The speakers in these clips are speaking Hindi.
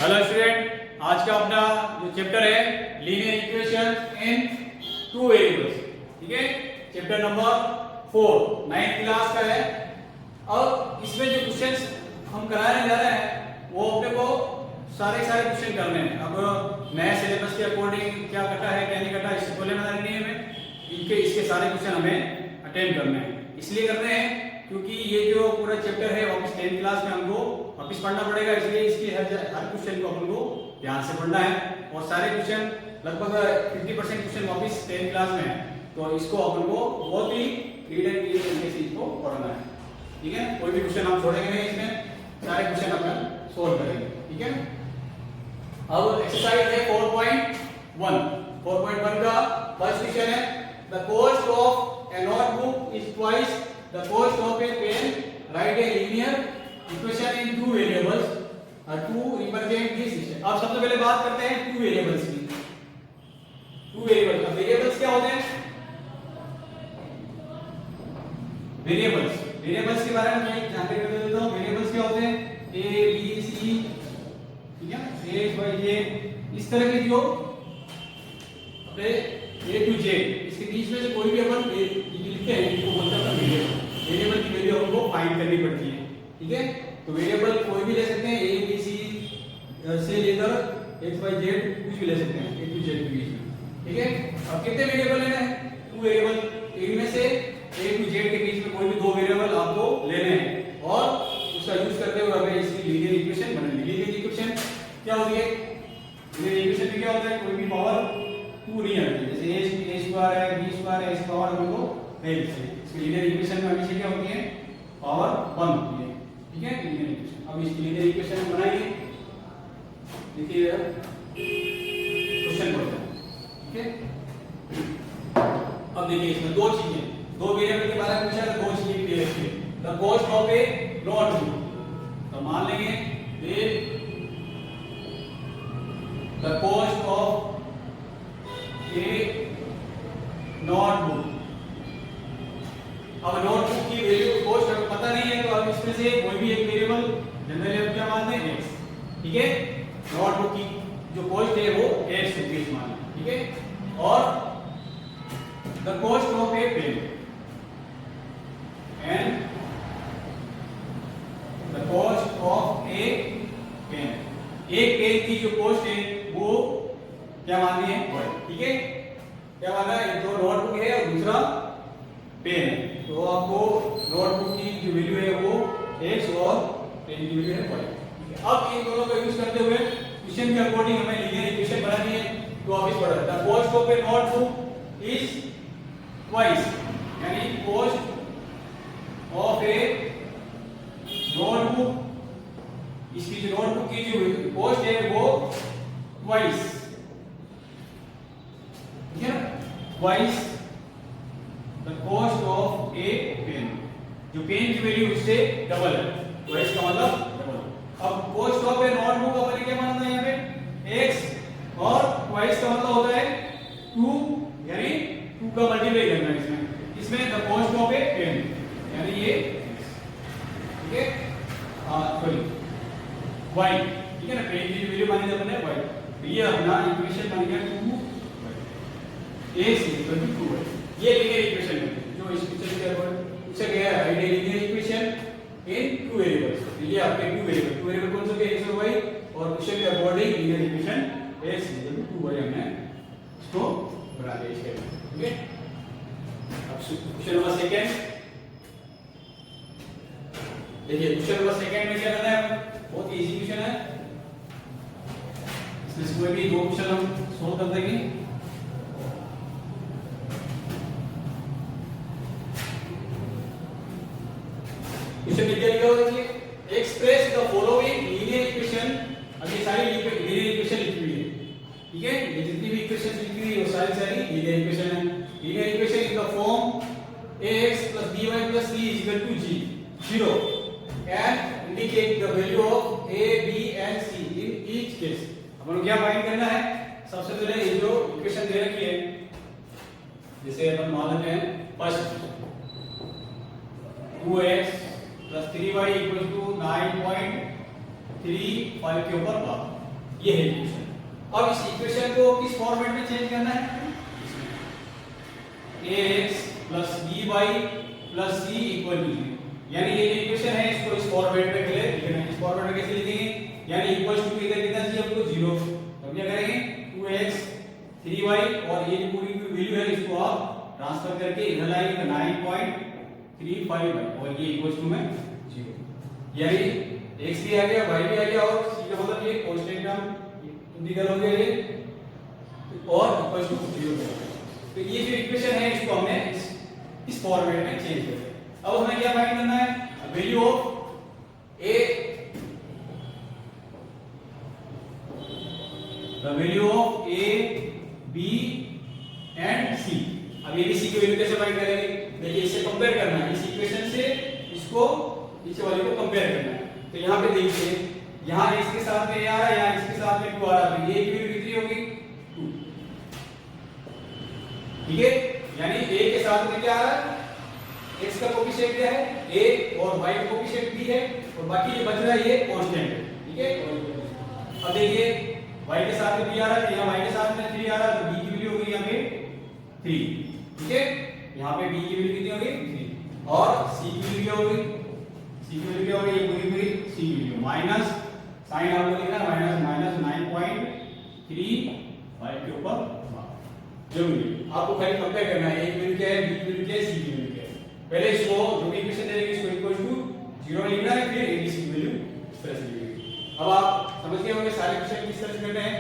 हेलो स्टूडेंट, आज का अपना जो चैप्टर है linear equation in two variables, ठीक है। चैप्टर नंबर 4 9th क्लास का है। अब इसमें जो क्वेश्चंस हम कराने जा रहे हैं वो अपने को सारे क्वेश्चन करने हैं। अब नए सिलेबस के अकॉर्डिंग क्या कटा है क्या नहीं कटा इससे कोई लेना देना नहीं है हमें। इसके सारे क्वेश्चन हमें अटेंड करने हैं। इसलिए करने हैं क्योंकि ये जो पूरा चैप्टर है वापस 10th क्लास में हमको वापस पढ़ना पड़ेगा, इसलिए इसकी हर क्वेश्चन को अपन को ध्यान से पढ़ना है। और सारे क्वेश्चन लगभग 50% क्वेश्चन वापस 10th क्लास में है, तो इसको अपन को बहुत ही रीडर की तरीके से इसको पढ़ना है, ठीक है। कोई भी क्वेश्चन हम छोड़ेंगे नहीं, इसमें सारे क्वेश्चन अपन सोल्व करेंगे, ठीक है। अब एक्सरसाइज है 4.1 का फर्स्ट क्वेश्चन है the cost of a notebook is twice the cost of a pen. Write a linear equation in two variables to represent this system. अब सबसे पहले बात करते हैं टू वेरिएबल्स की। टू वेरिएबल्स, अब वेरिएबल्स क्या होते हैं? वेरिएबल्स के बारे में मैं जानकारी दे देता हूँ। वेरिएबल्स क्या होते हैं? ए बी सी, ठीक है, एक्स वाई जेड, इस तरह के जो अपने ए टू जेड, इसके बीच में से कोई भी अपन लिखते हैं इसको बोलते हैं वेरिएबल। वेरिएबल की वैल्यू हमको फाइंड करनी पड़ती है, ठीक है। तो वेरिएबल कोई भी ले सकते हैं, ए बी सी से लेकर एक्स वाई जेड कुछ भी ले सकते हैं ए टू जेड के बीच में, ठीक है। अब कितने वेरिएबल लेने हैं? Two variable. इनमें से ए टू जेड के बीच में कोई भी दो वेरिएबल आपको लेने हैं और उसका यूज करते हुए हमें इसकी लीनियर इक्वेशन बनानी है। लीनियर इक्वेशन क्या होती है? लीनियर इक्वेशन में क्या होता है? कोई भी पावर 2 नहीं आती, जैसे a स्क्वायर है b स्क्वायर है, इसका पावर हमको नहीं लिखते। इसकी लीनियर इक्वेशन में हमेशा क्या होती है? पावर 1 होती है, ठीक है, लीनियर इक्वेशन। अब इस लीनियर इक्वेशन हम बनाएंगे, देखिए क्वेश्चन बोलते हैं, ठीक है। अब देखिए इसमें दो वेरिएबल के बारे में पूछा है, दो चीजें क्लियर रखिए। The cost of a notebook, तो मान लेंगे the cost of a notebook. अब नोटबुक की वैल्यू कॉस्ट हमें पता नहीं है, तो अब इसमें से कोई भी एक वेरिएबल जनरली हम क्या मानते हैं? x, ठीक है। नोटबुक की जो कॉस्ट है वो x रुपीस मान लें, ठीक है। और the cost of a pen and the cost of a pen, एक पेन की जो कॉस्ट है वो क्या माननी है? ठीक है, क्या माना है? एक तो नोटबुक है और दूसरा पेन है, तो आपको नोटबुक की जो वैल्यू है वो x और पेन की वैल्यू है y, ठीक है। अब इन दोनों का यूज करते हुए क्वेश्चन के अकॉर्डिंग हमें लीनियर इक्वेशन बनानी है, तो आप इस पढ़ा the cost of a notebook is twice, यानी कॉस्ट ऑफ ए नोटबुक, इसकी जो नोटबुक की जो कॉस्ट है वो twice, twice the cost of a pen, जो पेन की वैल्यू उससे डबल है, ट्वाइस का मतलब डबल। अब कॉस्ट ऑफ ए नोटबुक अपन क्या मानना है यहाँ पे? x, और ट्वाइस का मतलब होता है 2, यानी 2 का मल्टीप्लाई करना है इसमें the cost of a pen, यानी ये x, ठीक है, सॉरी y, ठीक है ना। पेन की वैल्यू मानी जाती है y, ये अपना इक्वेशन बन गया 2 a से इक्वल टू 2 है। ये लीनियर इक्वेशन है जो इस पिक्चर के अकॉर्डिंग पूछा गया है, ideal linear equation in two variables. ये आपके टू वेरिएबल कौन से x और y, और क्वेश्चन के according linear equation x equal to 2y हमने इसको बना दिया इसके, ठीक है। अब क्वेश्चन नंबर सेकंड देखिए। क्वेश्चन नंबर सेकंड में क्या करना है? बहुत इजी क्वेश्चन है, इसमें कोई भी दो क्वेश्चन हम सोल्व कर देंगे। क्वेश्चन लिखा हुआ है, express the following linear equation. अब ये सारी लीनियर इक्वेशन लिखी हुई है, ठीक है। ये जितनी भी इक्वेशन लिखी हुई है वो सारी लीनियर इक्वेशन है। Linear equation in the form ax + by + c = g 0 and indicate the value of a b and c in each case। अपन क्या फाइंड करना है? सबसे पहले ये जो इक्वेशन दे रखी है, जैसे अपन मान लेते हैं फर्स्ट 2x + 3y = 9.35 के ऊपर बात, ये है इक्वेशन। अब इस इक्वेशन को किस फॉर्मेट में चेंज करना है? ax plus by plus c equal to 0, यानी ये इक्वेशन है, इसको इस फॉर्मेट में पहले लिखना है। इस फॉर्मेट में कैसे लिखेंगे? यानी इक्वल्स टू इधर कितना चाहिए हमको? 0। तो क्या करेंगे? 2x 3y और ये जो पूरी वैल्यू है इसको आप ट्रांसफर करके इधर लाएंगे 9.35 और ये इक्वल्स टू में 0, यानी x भी आ गया, y भी आ गया और c का मतलब ये कांस्टेंट टर्म इंटीग्रल हो गया ये और इक्वल्स टू 0। तो ये जो इक्वेशन है इसको हमने इस फॉर्मेट में चेंज कर दिया। अब हमें क्या फाइंड करना है? Value of a, the value of a, b and c। अब a b c की वैल्यू कैसे फाइंड करेंगे? देखिए इससे कंपेयर करना है, इस इक्वेशन से इसको नीचे वाले को कंपेयर करना है। तो यहाँ पे देखिए, यहाँ x के साथ में a आ रहा है, यहाँ x के साथ में 2 आ रहा है, तो ये की वैल्यू कितनी होगी? 2। ठीक है, यानी a के साथ में क्या आ रहा है? x का कोएफिशिएंट क्या है? a और y का कोएफिशिएंट b है और बाकी जो बच रहा है ये कांस्टेंट है। ठीक है, अब देखिए y के साथ में b आ रहा है, तो यहाँ y के साथ में 3 आ रहा है, तो b की वैल्यू होगी यहाँ पे 3। ठीक है, यहाँ पे b की वैल्यू कितनी होगी? 3 और c की वैल्यू क्या होगी? c की वैल्यू क्या होगी? ये पूरी पूरी c की वैल्यू माइनस साइन आपको लिखना है माइनस 9.35 के ऊपर जरूरी आपको खाली कंपेयर करना है, a की वैल्यू क्या है, b की वैल्यू क्या है, c की वैल्यू क्या है। पहले इसको जो भी इक्वेशन देंगे इसको इक्वल टू 0 लिखना है, फिर abc की वैल्यू इस तरह से लिखेंगे। अब आप समझ गए होंगे सारे क्वेश्चन किस तरह से करने हैं।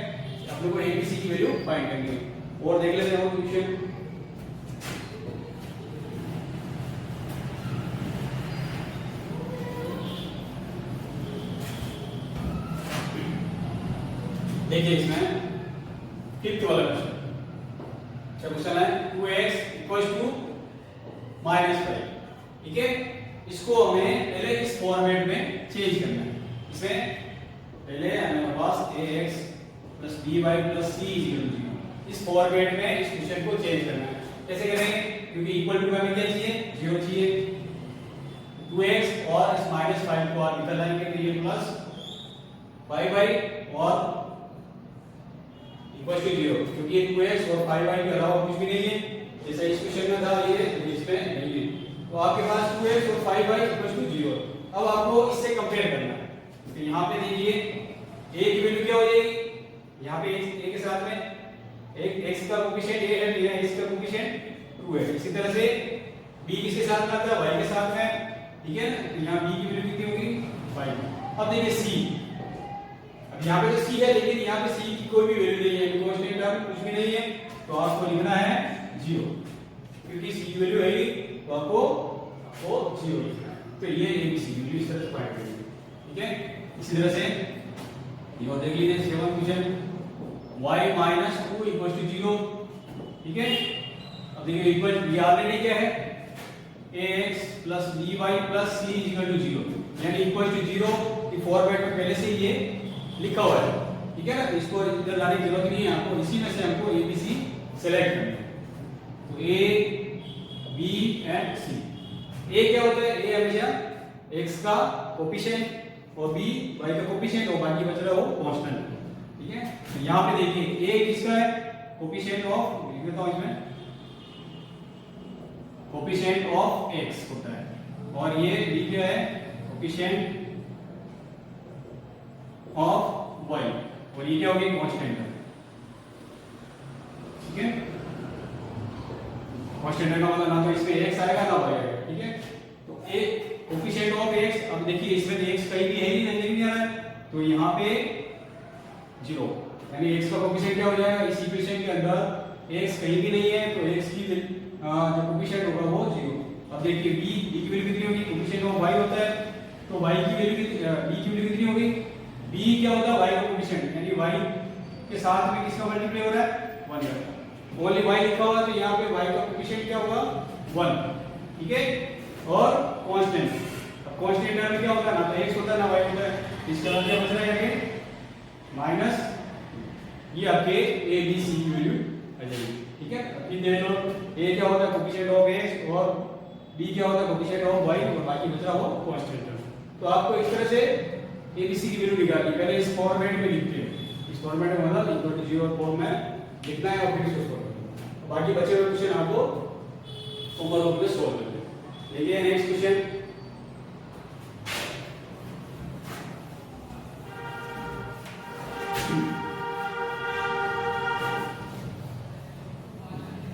आप लोगों को abc की वैल्यू फाइंड करनी है और देख लेते हैं हम क्वेश्चन। देखिए इसमें फिफ्थ वाला क्वेश्चन, क्वेश्चन है 2x -5। ठीक है, इसको हमें पहले इस फॉर्मेट में चेंज करना है। इसमें पहले हमारे पास ax plus by plus c = 0, इस फॉर्मेट में इस क्वेश्चन को चेंज करना है। कैसे करेंगे? क्योंकि इक्वल टू हमें क्या चाहिए? 0 चाहिए। 2x और इस -5 को आप निकल लाएंगे तो ये प्लस 5y और इक्वल टू 0, क्योंकि ये 2x और 5y के अलावा कुछ भी नहीं है। जैसा इस क्वेश्चन में था ये इसमें नहीं है, तो आपके पास 2x और 5y इक्वल टू 0। अब आपको इससे कंपेयर करना है। तो यहाँ पे देखिए a की वैल्यू क्या हो जाएगी? यहाँ पे a के साथ में एक x का कोएफिशिएंट a है, यहाँ x का कोएफिशिएंट 2 है। इसी तरह से b किसके साथ में आता है? y के साथ में। ठीक है, तो यहाँ b की वैल्यू कितनी होगी? 5। अब देखिए c, यहाँ पे तो c है लेकिन यहाँ पे c की कोई भी वैल्यू नहीं है, कांस्टेंट टर्म कुछ भी नहीं है, तो आपको लिखना है 0, क्योंकि c की वैल्यू है तो आपको 0 लिखना है। तो ये abc की वैल्यू इस तरह से फाइंड करेंगे। ठीक है, इसी तरह से ये और देख लीजिए 7 क्वेश्चन y - 2 = 0। ठीक है, अब देखिए इक्वल ये ऑलरेडी क्या है? ax plus by plus c = 0, यानी इक्वल टू 0 की फॉर्मेट में पहले से ये लिखा हुआ है। ठीक है ना, इसको इधर लाने की जरूरत नहीं है आपको, इसी में से हमको ए बी सी सेलेक्ट करना है। तो ए बी एंड सी। ए क्या होता है? ए हमेशा x का कोएफिशिएंट और b y का कोएफिशिएंट और बाकी बच रहा वो कांस्टेंट। ठीक है, तो यहाँ पे देखिए a किसका है? कोएफिशिएंट ऑफ, लिख देता हूं इसमें, कोएफिशिएंट ऑफ x होता है और ये b क्या है? कोएफिशिएंट ऑफ y और ये क्या होगी? कांस्टेंट है। ठीक है, कांस्टेंट का मतलब ना तो इसमें x आएगा ना y आएगा। ठीक है, तो a कोएफिशिएंट ऑफ x, अब देखिए इसमें x कहीं भी है ही नहीं, नहीं आ रहा है, तो यहाँ पे 0, यानी x का कोएफिशिएंट क्या हो जाएगा? इस इक्वेशन के अंदर x कहीं भी नहीं है, तो x की जो कोएफिशिएंट होगा वो 0। अब देखिए b की वैल्यू कितनी होगी? कोएफिशिएंट ऑफ y होता है, तो y की वैल्यू b की वैल्यू कितनी होगी? b क्या होता है? y का कोएफिशिएंट, यानी y के साथ में किसका मल्टीप्लाई हो रहा है? 1 का। ओनली y लिखा हुआ तो यहाँ पे y का कोएफिशिएंट क्या होगा? 1। ठीक है, और कांस्टेंट, अब कांस्टेंट टर्म क्या होता है? ना तो x होता है ना y होता है, इसका मतलब क्या बच रहा है? आगे माइनस ये आपके a b c की वैल्यू आ जाएगी। ठीक है, अब फिर देख लो a क्या होता है? कोएफिशिएंट ऑफ x और b क्या होता है? कोएफिशिएंट ऑफ y और बाकी बच रहा वो कांस्टेंट टर्म। तो आपको इस तरह से abc की वैल्यू निकालनी, पहले इस फॉर्मेट में लिखते हैं। इस इस फॉर्मेट में मतलब इक्वल टू 0 और फॉर्म में लिखना है और फिर इसको सॉल्व करना। बाकी बचे हुए क्वेश्चन आपको होमवर्क में सॉल्व करना है। देखिए नेक्स्ट क्वेश्चन,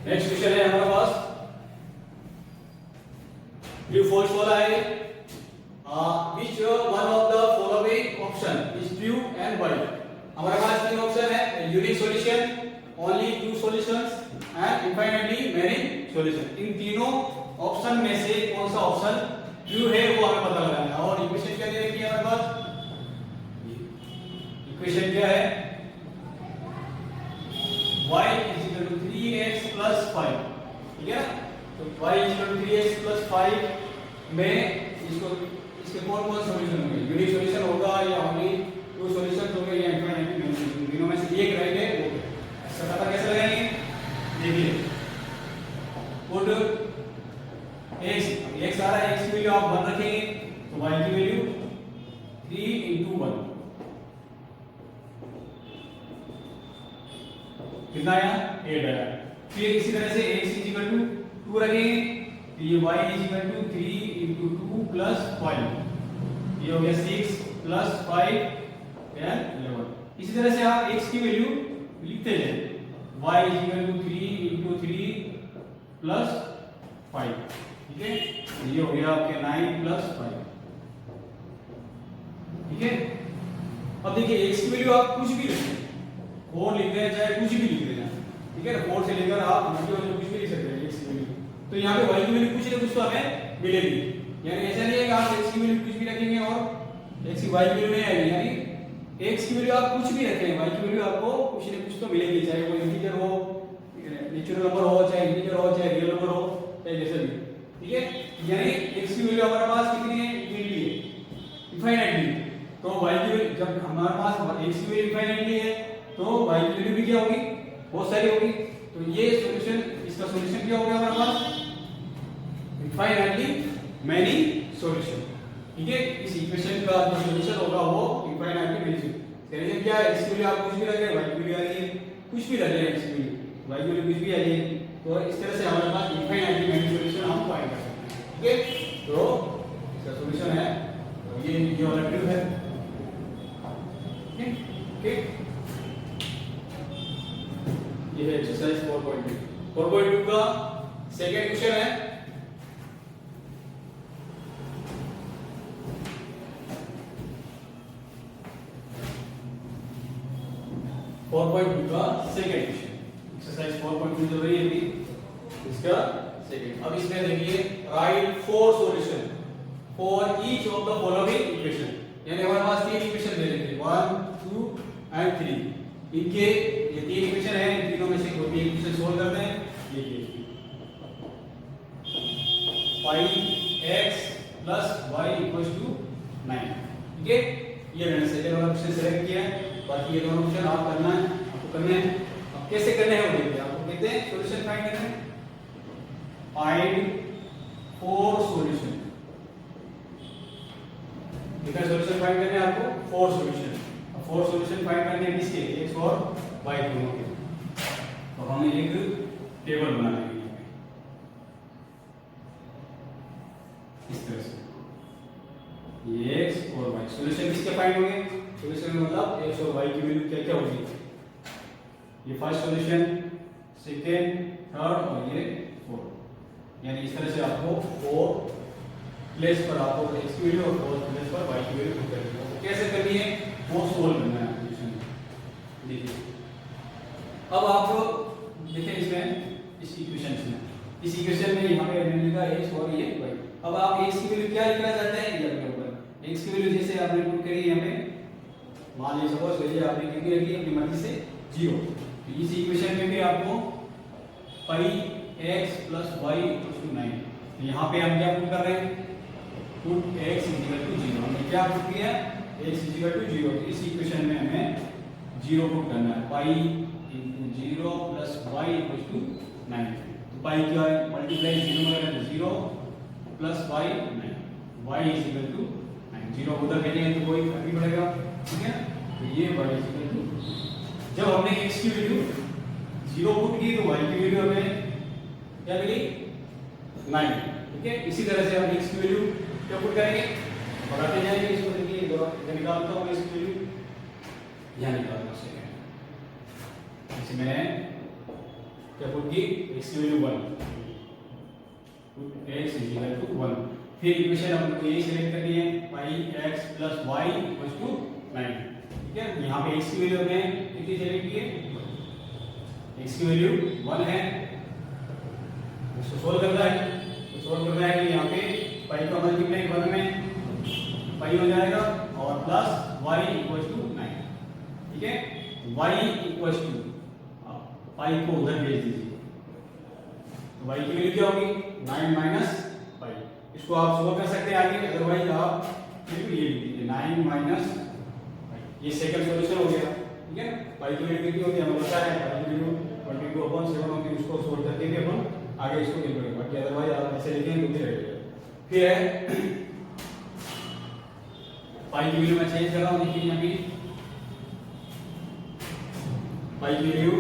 नेक्स्ट क्वेश्चन है हमारे पास ट्रू फॉल्स वाला है। which one of the following option is true and why? हमारे पास तीन ऑप्शन है, unique solution, only two solutions and infinitely many solution. इन तीनों ऑप्शन में से कौन सा ऑप्शन ट्रू है वो हमें पता लगाना है। और इक्वेशन क्या दे रखी है हमारे पास, इक्वेशन क्या है, y is equal to 3x plus 5, ठीक है। तो y is equal to 3x plus 5 में इसको इसके कौन कौन सॉल्यूशन होंगे, यूनिक सॉल्यूशन होगा या ओनली टू सॉल्यूशन होंगे या इनफाइनाइट सॉल्यूशन, तीनों में से एक रहेंगे वो। इसका पता कैसे लगाएंगे, देखिए पुट x आ रहा है, x की वैल्यू आप 1 रखेंगे तो y की वैल्यू 3 into 1 कितना आया, 8 आया। फिर इसी तरह से x is equal to 2 रखेंगे तो ये y is equal to 3 into 2 plus 5, ये हो गया 6 plus 5 and 11। इसी तरह से आप x की वैल्यू लिखते जाएं, y is equal to 3 into 3 plus 5, ठीक है। ये हो गया आपके 9 plus 5, ठीक है। अब देखिए x की वैल्यू आप कुछ भी लिखें, 4 लिख दें चाहे कुछ भी लिख दें, ठीक है। 4 से लेकर आप कुछ भी लिख सकते हैं x की वैल्यू। तो यहाँ पे y की वैल्यू कुछ ना कुछ तो हमें मिलेगी, यानी ऐसा नहीं है कि आप x की वैल्यू कुछ भी रखेंगे और x की y की वैल्यू नहीं आएगी। यानी x की वैल्यू आप कुछ भी रखें, y की वैल्यू आपको कुछ ना कुछ तो मिलेगी, चाहे वो इंटीजर हो, नेचुरल नंबर हो, चाहे इंटीजर हो, चाहे रियल नंबर हो, चाहे जैसे भी, ठीक है। यानी x की वैल्यू हमारे पास कितनी है, इनफिनिटी है, इनफाइनाइटली। तो y की वैल्यू जब हमारे पास x की वैल्यू इनफाइनाइटली है तो y की वैल्यू भी क्या होगी, बहुत सारी होगी। तो ये सॉल्यूशन, इसका सॉल्यूशन क्या हो गया हमारे पास, इनफाइनाइटली मेनी सॉल्यूशन, ठीक है। इस इक्वेशन का जो सॉल्यूशन होगा वो इनफाइनाइटली मेनी सॉल्यूशन क्या है, x की वैल्यू आप कुछ भी रखें, y की वैल्यू आ रही है, कुछ भी रखें x की वैल्यू, y की वैल्यू कुछ भी आ रही है। तो इस तरह से हमारे पास इनफाइनाइटली मेनी सॉल्यूशन हम फाइंड कर सकते हैं, ठीक है। तो इसका सॉल्यूशन है ये वाला ट्रू है, ठीक। ये है एक्सरसाइज 4.2। 4.2 का सेकंड क्वेश्चन है, एक्सरसाइज 4.2 जो रही है इसका सेकंड। अब इसमें देखिए right 4 solution for each of the following equation, यानी हमारे पास तीन इक्वेशन दे रखे 1 2 एंड 3। इनके ये तीन इक्वेशन है, इन तीनों में से कोई भी इक्वेशन सोल्व करते हैं। ये 5x plus y equals to 9, ठीक है। ये मैंने सेकंड वाला क्वेश्चन सेलेक्ट किया है, बाकी ये दोनों क्वेश्चन आप करना है, आपको करने हैं। अब कैसे करने हैं वो देखिए, आपको कहते हैं सॉल्यूशन फाइंड करना है, फाइंड 4 सॉल्यूशन, कितना सॉल्यूशन फाइंड करने हैं आपको, 4 सॉल्यूशन। 4 सॉल्यूशन फाइंड करने हैं किसके, x और y दोनों के। तो हमें एक टेबल बनाना है इस तरह से, ये x और y सॉल्यूशन किसके फाइंड होंगे, सॉल्यूशन मतलब x और y की वैल्यू क्या क्या होगी, ये फर्स्ट सॉल्यूशन, सेकंड, थर्ड और ये फोर्थ। यानी इस तरह से आपको 4 प्लेस पर आपको x की वैल्यू और 4 प्लेस पर y की वैल्यू पुट करनी है। कैसे करनी है वो सोल्व करना है क्वेश्चन। देखिए अब आप देखिए इसमें इस इक्वेशन में यहाँ पे मैंने लिखा x और ये y। अब आप x की वैल्यू क्या लिखना चाहते हैं, ये अपने ऊपर x की वैल्यू जैसे आपने पुट करी यहाँ पे, मान लीजिए सपोज करिए आपने कितनी रखी अपनी मर्जी से 0। तो इस इक्वेशन में भी आपको पाई x plus y equals to 9, यहाँ पे हम क्या पुट कर रहे हैं, put x is equal to 0। हमने क्या पुट किया, x is equal to 0। तो इस इक्वेशन में हमें 0 पुट करना है, पाई into 0 plus y equals to 9। तो पाई क्या है, मल्टीप्लाई 0 करें तो 0 plus y 9, y is equal to 9। 0 उधर भेजेंगे तो कोई फर्क नहीं पड़ेगा, ठीक है। तो ये y is equal to जब हमने x की वैल्यू 0 पुट की तो y की वैल्यू हमें क्या मिली 9। ठीक है, इसी तरह से हम x की वैल्यू क्या पुट करेंगे, बढ़ाते जाएंगे इसको। देखिए इधर निकालता हूं इसकी वैल्यू, यहां निकालना है। जैसे मैंने क्या पुट की, x की value 1, put x equal to 1। फिर इक्वेशन हमको ये सिलेक्ट करनी है, pi x plus y equal to 9। ठीक है, यहाँ पे x की वैल्यू हमने कितनी सेलेक्ट की है, x की वैल्यू 1 है। इसको सोल्व करना है, तो सोल्व करना है कि यहाँ पे पाई का मल्टीप्लाई 1 में पाई हो जाएगा और प्लस y इक्वल टू 9। ठीक है, y इक्वल टू पाई को उधर भेज दीजिए, तो y की वैल्यू क्या होगी 9 माइनस पाई। इसको आप सोल्व कर सकते हैं आगे, अदरवाइज आप फिर ये लिख दीजिए 9 माइनस पाई। ये सेकंड सॉल्यूशन हो गया। ठीक है, पाई की वैल्यू कितनी होती है हमें पता है, पाई की वैल्यू 22/7 होती है। उसको सोल्व करके भी अपन आगे इसको लिख लेंगे, बाकी अदरवाइज आप ऐसे लिखेंगे तो भी रहेगा। फिर है पाई की वैल्यू मैं चेंज कर रहा हूं, देखिए यहां पे पाई की वैल्यू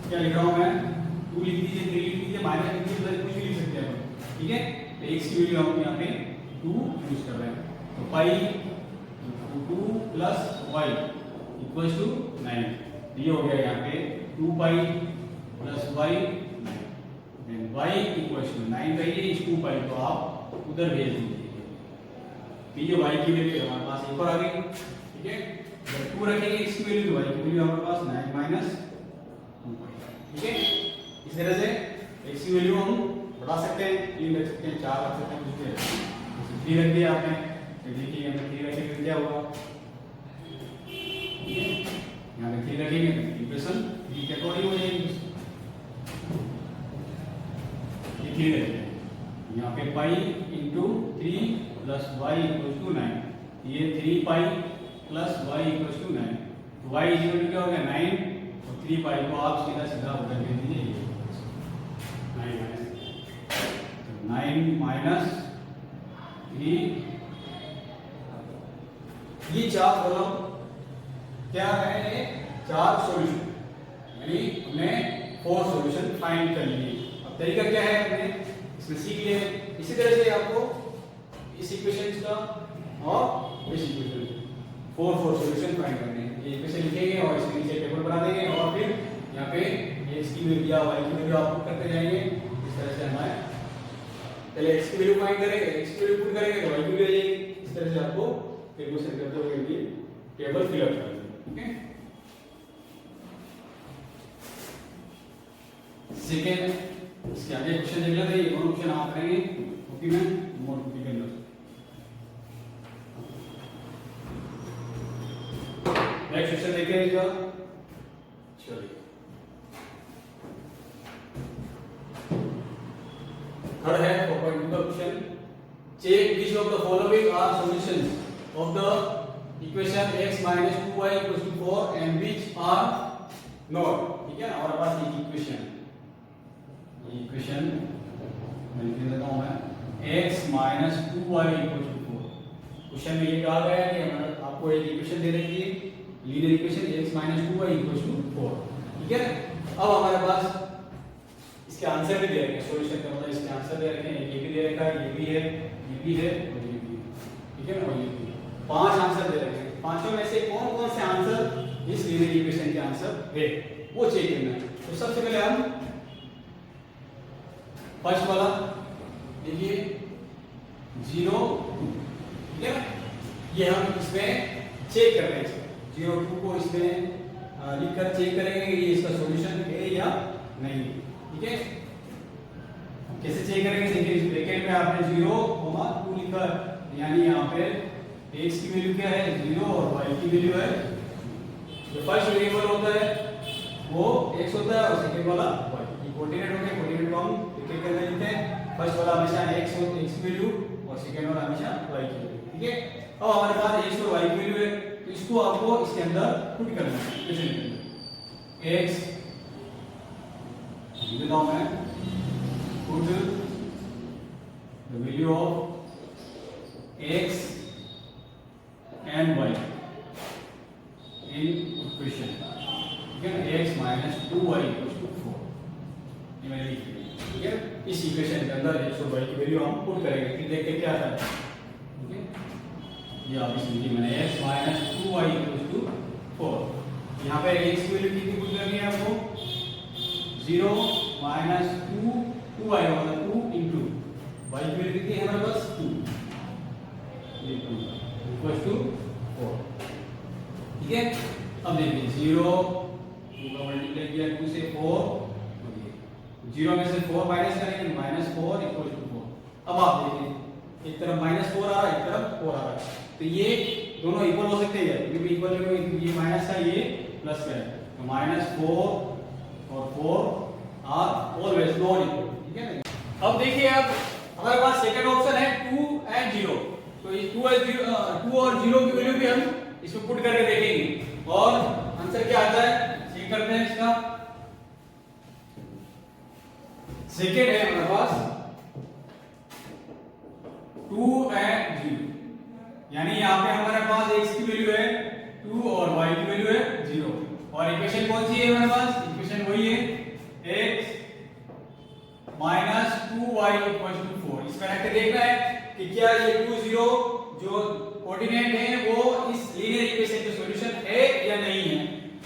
क्या लिख रहा हूं मैं, 2 लिख दीजिए, 3 लिख दीजिए, माइनस लिख दीजिए, कुछ भी लिख सकते हैं अपन। ठीक है, तो x की वैल्यू हम यहां पे 2 यूज कर रहे हैं, तो pi 2 plus y equals to 9। ये हो गया यहां पे 2 pi plus y 9, then y equals to 9 कहिए, इस 2 पाई को आप उधर भेज दीजिए। तो ये y की वैल्यू हमारे पास एक और आ गई। ठीक है, जब 2 रखेंगे x की वैल्यू, तो y की वैल्यू हमारे पास 9 माइनस 2 पाई। ठीक है, इस तरह से x की वैल्यू हम बढ़ा सकते हैं, 3 रख सकते हैं, 4 रख सकते हैं, कुछ भी जैसे 3 रख दिया आपने, तो देखिए यहाँ पे 3 रखेंगे क्या होगा, यहाँ पे 3 रखेंगे तो इक्वेशन 3 के अकॉर्डिंग हो जाएगी। ये 3 रखेंगे, यहाँ पे pi into 3 plus y equal to 9, ये 3 pi plus y equal to 9, तो y इक्वल टू क्या हो गया 9, और 3 पाई को आप सीधा सीधा उधर दे दीजिए, 9 माइनस 3। ये 4 कॉलम क्या है, 4 सॉल्यूशन, यानी हमने 4 सॉल्यूशन फाइंड कर लिए। अब तरीका क्या है हमने इसमें सीख लिए। इसी तरह से आपको इस इक्वेशन का और इस इक्वेशन का 4 सॉल्यूशन फाइंड करने हैं। ये इक्वेशन लिखेंगे और इसके नीचे टेबल बना देंगे, और फिर यहाँ पे x की वैल्यू या y की वैल्यू आप पुट करते जाएंगे। इस तरह से हमारे पहले x की वैल्यू फाइंड करेंगे, x की वैल्यू पुट करेंगे तो y की वैल्यू आ जाएगी। इस तरह से आपको कैलकुलेशन करते हुए ये टेबल फिल अप करना है। ठीक है, सेकंड इसके आगे क्वेश्चन देख लेते हैं। ये दोनों क्वेश्चन आप करेंगे कॉपी में, नोटबुक के अंदर। नेक्स्ट क्वेश्चन देखते हैं इसका, चलिए थर्ड है 4.2 का question. Check which of the following are solutions of the equation x minus 2y equals to 4 and which are not। ठीक है, हमारे पास एक इक्वेशन, ये इक्वेशन मैं लिख देता हूं मैं, x minus 2y equals to 4। Question में ये कहा गया है कि हमारे आपको एक इक्वेशन दे रखी है, linear equation x minus 2y equals to 4। ठीक है, अब हमारे पास इसके आंसर भी दे रखे हैं, सॉल्यूशन का मतलब इसके आंसर दे रखे हैं, ये भी दे रखा है, ये भी है, ये भी है और ये भी है। ठीक है ना, और ये भी 5 आंसर दे रखे हैं। पांचों में से कौन कौन से आंसर इस लीनियर इक्वेशन के आंसर है वो चेक करना है। तो सबसे पहले हम फर्स्ट वाला देखिए 0, ठीक है, ये हम इसमें चेक कर रहे हैं, 0 2 को इसमें लिखकर चेक करेंगे कि ये इसका सॉल्यूशन है या नहीं। ठीक है, कैसे चेक करेंगे, देखिए इस ब्रैकेट में आपने 0, 2 लिखा, यानी यहाँ पे x की वैल्यू क्या है 0 और y की वैल्यू है, जो फर्स्ट वेरिएबल होता है वो x होता है और सेकंड वाला y। ये कोऑर्डिनेट होंगे, कोऑर्डिनेट को हम ब्रैकेट के अंदर लिखते हैं। फर्स्ट वाला हमेशा x की वैल्यू और सेकंड वाला हमेशा y की वैल्यू। ठीक है, अब हमारे पास x और y की वैल्यू है, तो इसको आपको इसके अंदर पुट करना है इक्वेशन के अंदर। x लिखता हूं मैं, put the value of x and y in equation। ठीक है ना, x minus 2y equal to 4, ये मैंने लिख दिया। ठीक है, इस इक्वेशन के अंदर x और y की वैल्यू हम पुट करेंगे, फिर देखते क्या आता है। ठीक है, ये आप इस लिखिए मैंने x minus 2y equal to 4। यहाँ पे x की वैल्यू कितनी पुट करनी है आपको, 0 माइनस 2y मतलब 2 इंटू y की वैल्यू कितनी है हमारे पास 2, ये 2 इक्वल टू 4। ठीक है, अब देखिए 0 2 का मल्टीप्लाई किया 2 से 4, 0 में से 4 माइनस करेंगे, माइनस 4 इक्वल टू 4। अब आप देखिए एक तरफ माइनस 4 आ रहा है, एक तरफ 4 आ रहा है, तो ये दोनों इक्वल हो सकते हैं क्योंकि इक्वल ये माइनस का ये प्लस का है, तो माइनस 4 और 4 आर ऑलवेज नॉट इक्वल। ठीक है ना, अब देखिए अब हमारे पास सेकंड ऑप्शन है 2 एंड 0, तो ये 2 और 0 की वैल्यू भी हम इसमें पुट करके देखेंगे और आंसर क्या आता है चेक करते हैं। इसका सेकंड है हमारे पास 2 एंड 0, यानी यहाँ पे हमारे पास x की वैल्यू है 2 और y की वैल्यू है 0, और इक्वेशन कौन सी है हमारे पास, इक्वेशन वही है x minus 2y equal to 4। इसका करके देखना है कि क्या ये 2 0 जो कोऑर्डिनेट है वो इस लीनियर इक्वेशन का सॉल्यूशन है या नहीं है।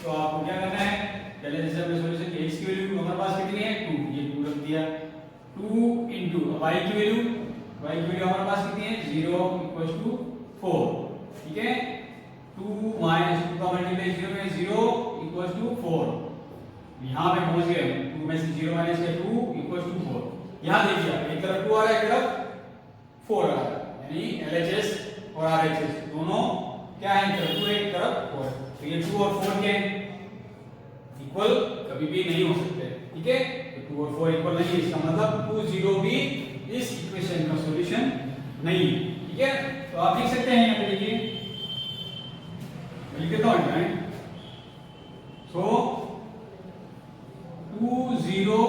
तो आपको क्या करना है, पहले जैसे हमने सॉल्यूशन की x की वैल्यू हमारे पास कितनी है 2, ये 2 रख दिया, 2 इनटू y की वैल्यू हमारे पास कितनी है 0 इक्वल टू 4। ठीक है, 2 माइनस 2 का मल्टीप्लाई 0 में 0 इक्वल टू 4, यहां पे पहुंच गए, 2 में से 0 माइनस किया 2 इक्वल टू 4। यहां देखिए एक तरफ 2 आ रहा है, एक तरफ 4 आ रहा है, यानी LHS और RHS दोनों क्या है, एक तरफ 2 एक तरफ 4, तो ये 2 और 4 के इक्वल कभी भी नहीं हो सकते। ठीक है, तो 2 और 4 इक्वल नहीं है, इसका मतलब 2 0 भी इस इक्वेशन का सॉल्यूशन नहीं है। ठीक है, तो आप लिख सकते हैं यहाँ पे, देखिए लिख देता हूं मैं, सो 2 0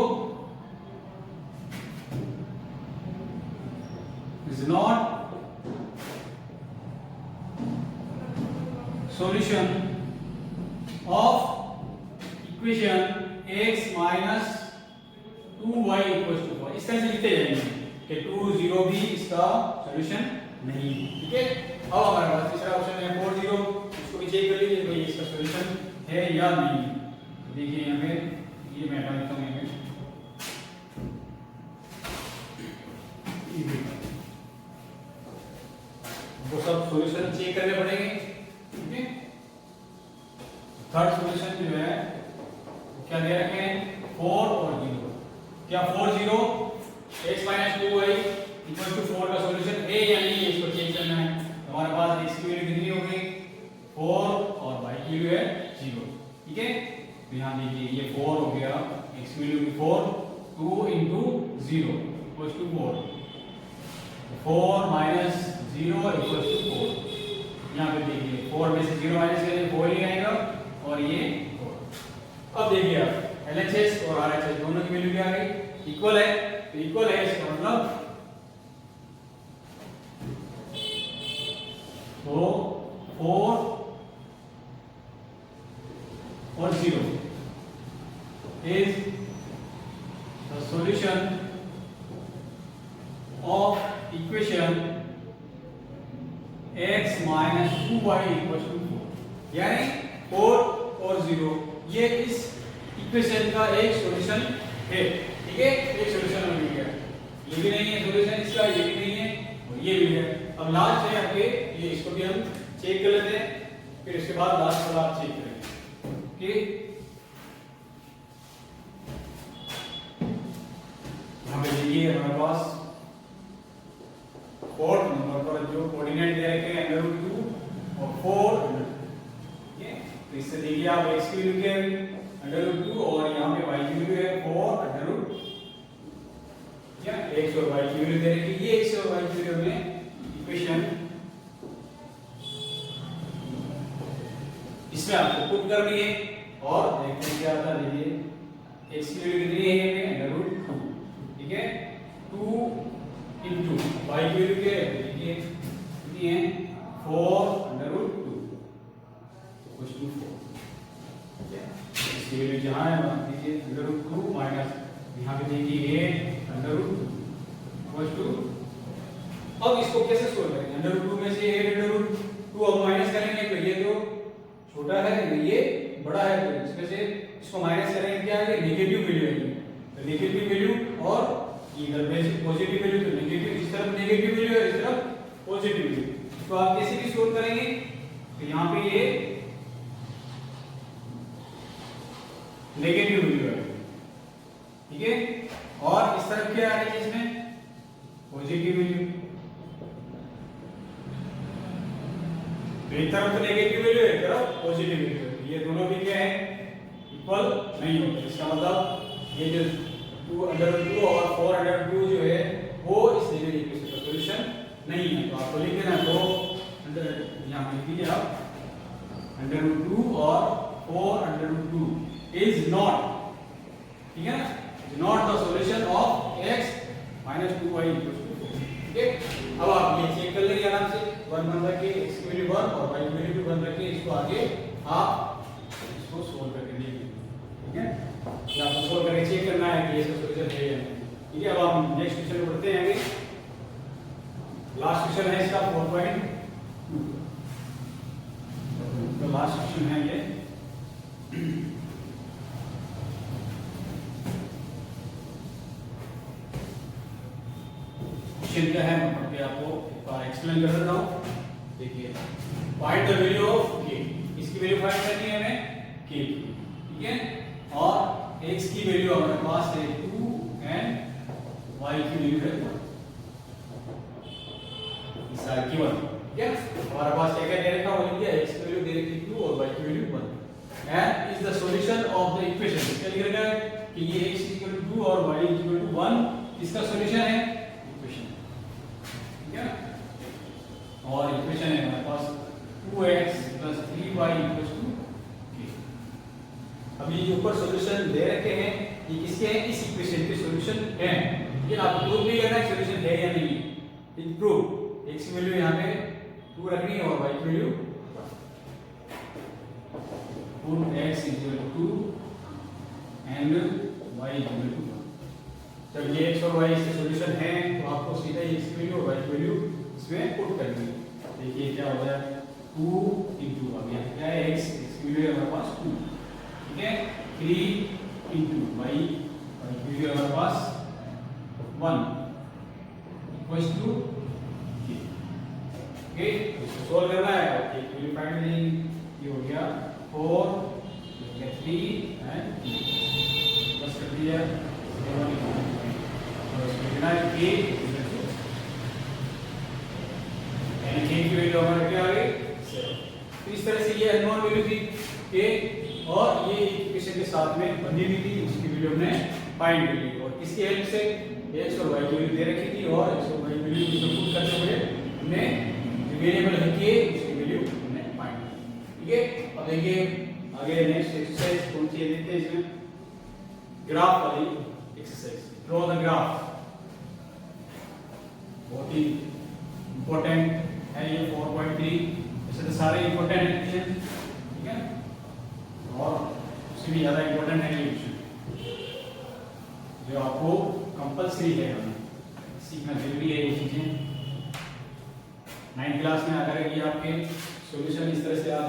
is not solution of equation x minus 2y equals to 4। इस तरह से लिखते जाएंगे कि 2 0 भी इसका सॉल्यूशन नहीं। ठीक है, अब हमारे पास तीसरा ऑप्शन है 4 0, इसको भी चेक कर लीजिए भाई इसका सॉल्यूशन है या नहीं। देखिए यहाँ पे ये मैं हटा देता हूँ, यहाँ वो सब सॉल्यूशन चेक करने पड़ेंगे। ठीक है, थर्ड सॉल्यूशन जो है क्या दे रखे हैं 4 और 0, क्या 4 0 x minus 2y equal to 4 का सॉल्यूशन है या नहीं है, इसको चेक करना है। हमारे पास x की वैल्यू कितनी होगी 4 और y की वैल्यू है 0। ठीक है, तो यहाँ देखिए ये 4 हो गया, x की value 4, 2 into 0 equal to 4, 4 minus 0 equal to 4। यहाँ पे देखिए 4 में से 0 माइनस करेंगे 4 ही आएगा और ये 4। अब देखिए आप LHS और RHS दोनों की वैल्यू क्या आ गई, इक्वल है, तो इक्वल है इसका मतलब तो 4 और 0 is the solution of equation x minus 2y equals to 4, यानी 4 और 0 ये इस इक्वेशन का एक सॉल्यूशन है। ठीक है, एक सॉल्यूशन मिल गया, ये भी नहीं है सॉल्यूशन इसका, ये भी नहीं है और ये भी है। अब लास्ट है आपके ये, इसको भी हम चेक कर लेते हैं, फिर इसके बाद लास्ट वाला आप चेक करेंगे। ओके, यहाँ पे देखिए हमारे पास फोर्थ नंबर पर जो कोऑर्डिनेट दे रखे हैं √2 और 4। ठीक है, तो इससे देखिए आप x की वैल्यू क्या है √2 और यहाँ पे y की वैल्यू है 4 क्या x और y की वैल्यू दे रखी है, ये x और y की वैल्यू में इक्वेशन इसमें आपको पुट करनी है और देखते हैं क्या आता है। देखिए x की वैल्यू कितनी है √2, ठीक है, 2 इंटू y की वैल्यू क्या है, देखिए कितनी है 4 √2 इक्वल्स टू 4। ठीक है, की वैल्यू जहाँ है मान दीजिए √2 माइनस यहाँ पे देखिए √2 इक्वल टू, अब इसको कैसे सोल्व करेंगे? √2 में से √2 अब माइनस करेंगे तो ये तो छोटा है, ये बड़ा है, तो इसमें से इसको माइनस करेंगे क्या है? नेगेटिव वैल्यू आएगी, तो नेगेटिव वैल्यू और इधर पॉजिटिव वैल्यू, तो नेगेटिव इस तरफ नेगेटिव वैल्यू है, इस तरफ पॉजिटिव वैल्यू, तो आप कैसे भी सोल्व करेंगे? तो यहाँ पे ये नेगेटिव वैल्यू है, ठीक है, और इस तरफ क्या आ रही है इसमें? पॉजिटिव वैल्यू, तो एक तरफ तो नेगेटिव वैल्यू है, एक तरफ पॉजिटिव वैल्यू है, ये दोनों भी क्या है? इक्वल नहीं होते, इसका मतलब ये जो 2√2 और 4√2 जो है वो इस लीनियर इक्वेशन का सॉल्यूशन नहीं है, तो आपको लिख देना, तो यहाँ लिख दीजिए आप √2 और 4√2 इज नॉट, ठीक है ना, is not the solution of x - 2y = 4, ठीक है। अब आप ये चेक कर लेंगे आराम से, 1 बन रखे x की वैल्यू 1 और y की वैल्यू 2 बन रखे, इसको आगे आप इसको सोल्व करके देखिए, ठीक है, ये आपको सोल्व करके चेक करना है कि इसका सॉल्यूशन है या नहीं, ठीक है। अब हम नेक्स्ट क्वेश्चन पढ़ते हैं आगे, लास्ट क्वेश्चन है इसका 4.2, तो लास्ट क्वेश्चन है ये, क्वेश्चन क्या है मैं पढ़ के आपको एक बार एक्सप्लेन कर देता हूँ। देखिए, find the value of k, इसकी वैल्यू फाइंड करनी है हमें k की, ठीक है, और x की वैल्यू हमारे पास है 2 एंड y की वैल्यू है 1, इस आर की 1, ठीक है, हमारे पास क्या दे रखा है? लिख x की वैल्यू दे रखी 2 और y की value 1, and is the solution of the equation, क्या लिख रखा है कि ये x 2 और y 1 इसका सॉल्यूशन है इक्वेशन, ठीक है, और इक्वेशन है हमारे पास 2x + 3y = k। अभी जो ऊपर सॉल्यूशन दे रखे हैं ये किसके हैं? इस इक्वेशन के सॉल्यूशन है, लेकिन आप प्रूव भी करना है सॉल्यूशन है या नहीं, ठीक, प्रूव x की वैल्यू यहाँ पे 2 रखनी है और y की वैल्यू 2x = 2 एंड y = 1। जब ये x और y इसके सॉल्यूशन है तो आपको सीधा x की वैल्यू और y की वैल्यू इसमें पुट करनी है। देखिए क्या हो गया, 2 * आ गया, क्या है x की वैल्यू हमारे पास 2, ठीक है, 3 * y की वैल्यू हमारे पास 1 = k, ओके, इसको सोल्व करना है, k की वैल्यू फाइंड करनी, ये हो गया 4, ये हो गया 3 एंड बस कर दिया 7 और इसको लिखना है k एंड k की वैल्यू हमारे क्या आ गई 7। तो इस तरह से ये अननोन वैल्यू थी k और ये इक्वेशन के साथ में बनी हुई थी, उसकी वैल्यू हमने फाइंड कर ली, और इसकी हेल्प से x और y की वैल्यू दे रखी थी और x और y की वैल्यू इसको पुट करते हुए हमने जो वेरिएबल है k उसकी वैल्यू हमने फाइंड की, ठीक है। अब देखिए आगे नेक्स्ट एक्सरसाइज कौन सी है देखते हैं, इसमें ग्राफ वाली एक्सरसाइज, ड्रॉ द ग्राफ, बहुत ही इंपॉर्टेंट है ये 4.3, ऐसे तो सारे इंपॉर्टेंट हैं, ठीक है, और उससे भी ज्यादा इंपॉर्टेंट है ये क्वेश्चन जो आपको कंपल्सरी है, हमें सीखना जरूरी है ये चीजें। 9th क्लास में अगर ये आपके सॉल्यूशन इस तरह से आप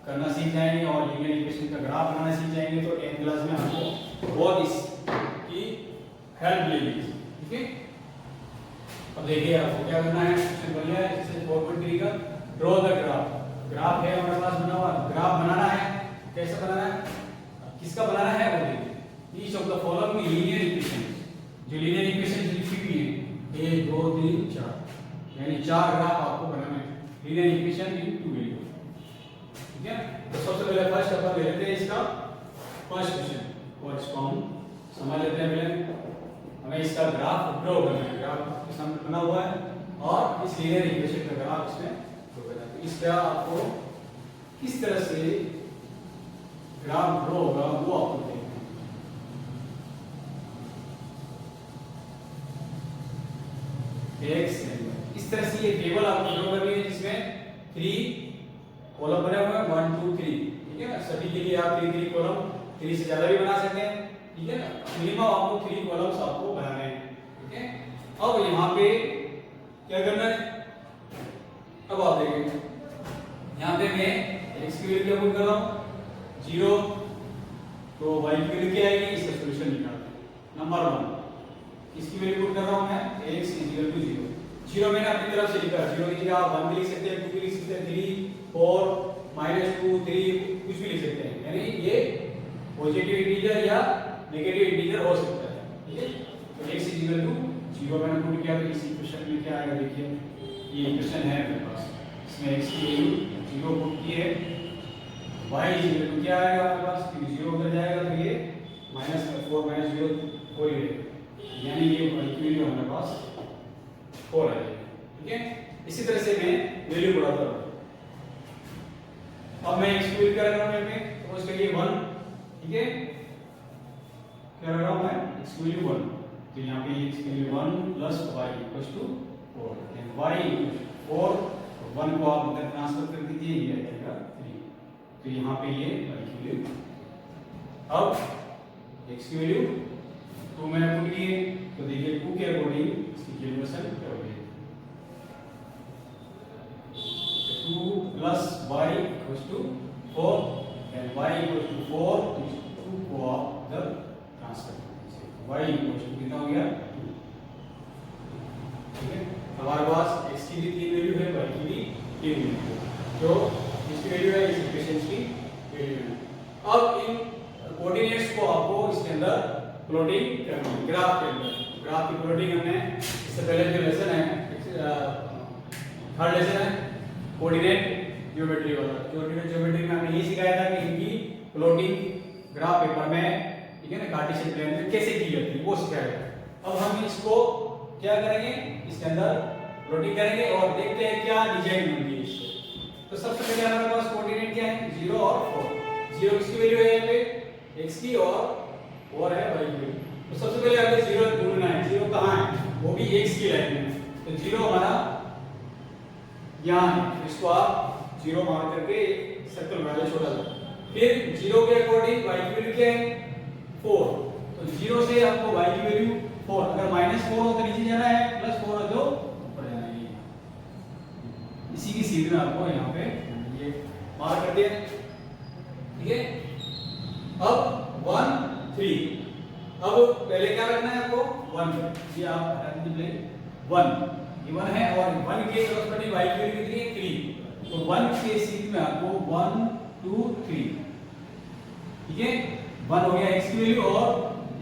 करना सीख जाएंगे और लीनियर इक्वेशन का ग्राफ बनाना सीख जाएंगे तो 10th क्लास में आपको बहुत इसकी हेल्प लेगी, ठीक है। अब देखिए आपको क्या करना है, क्वेश्चन बन गया है जैसे 4.3 का, ड्रॉ द ग्राफ, ग्राफ है हमारे पास बना हुआ, ग्राफ बनाना है, कैसे बनाना है, किसका बनाना है वो देखिए, each of the following linear equation, जो लीनियर इक्वेशन लिखी हुई है 1 2 3 4, यानी 4 ग्राफ आपको बनाना है, लीनियर इक्वेशन इन 2 वेरिएबल, ठीक है। तो सबसे पहले फर्स्ट अपन ले लेते हैं इसका फर्स्ट क्वेश्चन और इसको हम समझ लेते हैं। पहले हमें इसका ग्राफ ड्रॉ करना है, ग्राफ आपके सामने बना हुआ है और इस लीनियर इक्वेशन का ग्राफ इसमें ड्रॉ करना है। तो इसका आपको किस तरह से ग्राफ ड्रॉ होगा वो आपको देखना है। इस तरह से ये टेबल आपको ड्रॉ करनी है जिसमें 3 कॉलम बने हुए हैं 1 2 3, ठीक है, सभी के लिए आप 3 3 कॉलम 3 से ज्यादा भी बना सकते हैं, ठीक है ना। मिनिमम आपको 3 कॉलम्स आपको बनाने हैं, ठीक है। अब यहाँ पे क्या करना है, अब आप देखिए यहाँ पे मैं x की वैल्यू क्या पुट कर रहा हूँ 0, तो y की वैल्यू क्या आएगी, इसका सॉल्यूशन निकालते हैं। नंबर 1 इसकी वैल्यू पुट कर रहा हूँ मैं x = 0। 0 मैंने अपनी तरफ से लिखा, 0 की जगह आप 1 भी लिख सकते हैं, 2 भी लिख सकते हैं, 3 4 -2 3 कुछ भी लिख सकते हैं, यानी ये पॉजिटिव इंटीजर या नेगेटिव इंटीजर हो सकता है, ठीक है। तो x = 0 मैंने पुट किया, तो इस इक्वेशन में क्या आएगा देखिए, ये इक्वेशन है मेरे पास, इसमें x की वैल्यू 0 पुट की है, y = क्या आएगा हमारे पास, क्योंकि 0 उधर जाएगा तो ये -4 -0 4 ही रहेगा, यानी ये y की वैल्यू हमारे पास 4 आ जाएगी, ठीक है। इसी तरह से मैं वैल्यू बढ़ाता रहूँ। अब मैं x की वैल्यू क्या रख रहा हूँ यहाँ पे, सपोज करिए 1, ठीक है, क्या रख रहा हूँ मैं x की वैल्यू 1, तो यहाँ पे x की वैल्यू 1 + y = 4, एंड y = 4, 1 को आप इधर ट्रांसफर कर दीजिए, ये आ जाएगा 3, तो यहाँ पे ये y की वैल्यू। अब x की वैल्यू 2 मैंने पुट की है, तो देखिए 2 के अकॉर्डिंग इसकी कैलकुलेशन क्या होगी, 2 + y = 4 and y = 4, 2 को आप इधर ट्रांसफर कर दीजिए, y = कितना हो गया 2, ठीक है। हमारे पास x की भी 3 वैल्यू है, y की भी 3 वैल्यू है, जो इसकी वैल्यू है, इस इक्वेशन की वैल्यू है। अब इन कोऑर्डिनेट्स को आपको इसके अंदर प्लॉटिंग करनी है, ग्राफ के अंदर। ग्राफ की प्लॉटिंग हमने इससे पहले जो लेसन है, थर्ड लेसन है कोऑर्डिनेट ज्योमेट्री वाला, कोऑर्डिनेट ज्योमेट्री में हमने ये सिखाया था कि इनकी प्लॉटिंग ग्राफ पेपर में, ठीक है ना, कार्टेशियन प्लेन में कैसे की जाती है वो सिखाया था। अब हम इसको क्या करेंगे, इसके अंदर प्लॉटिंग करेंगे और देखते हैं क्या डिजाइन बनती है इससे। तो सबसे पहले हमारे पास कोऑर्डिनेट क्या है, 0 और 4। 0 किसकी वैल्यू है यहाँ पे, x की, और 4 है y की। तो सबसे पहले हमें 0 ढूंढना है, 0 कहाँ है, वो भी x की लाइन में। तो 0 हमारा यहाँ है, इसको आप 0 मार्क करके सर्कल बना लो छोटा सा। फिर 0 के अकॉर्डिंग y की वैल्यू क्या है 4, तो 0 से आपको y की वैल्यू 4, अगर -4 हो तो नीचे जाना है, +4 हो तो ऊपर जाना है, इसी की सीध में आपको यहाँ पे ये मार्क कर दिया, ठीक है। अब 1 3, अब पहले क्या रखना है आपको 1, ये आप हटा दीजिए, 1 ये 1 है, और 1 के कॉरस्पॉन्डिंग y की वैल्यू कितनी है 3, तो 1 के सीध में आपको 1 2 3, ठीक है। 1 हो गया x की वैल्यू, और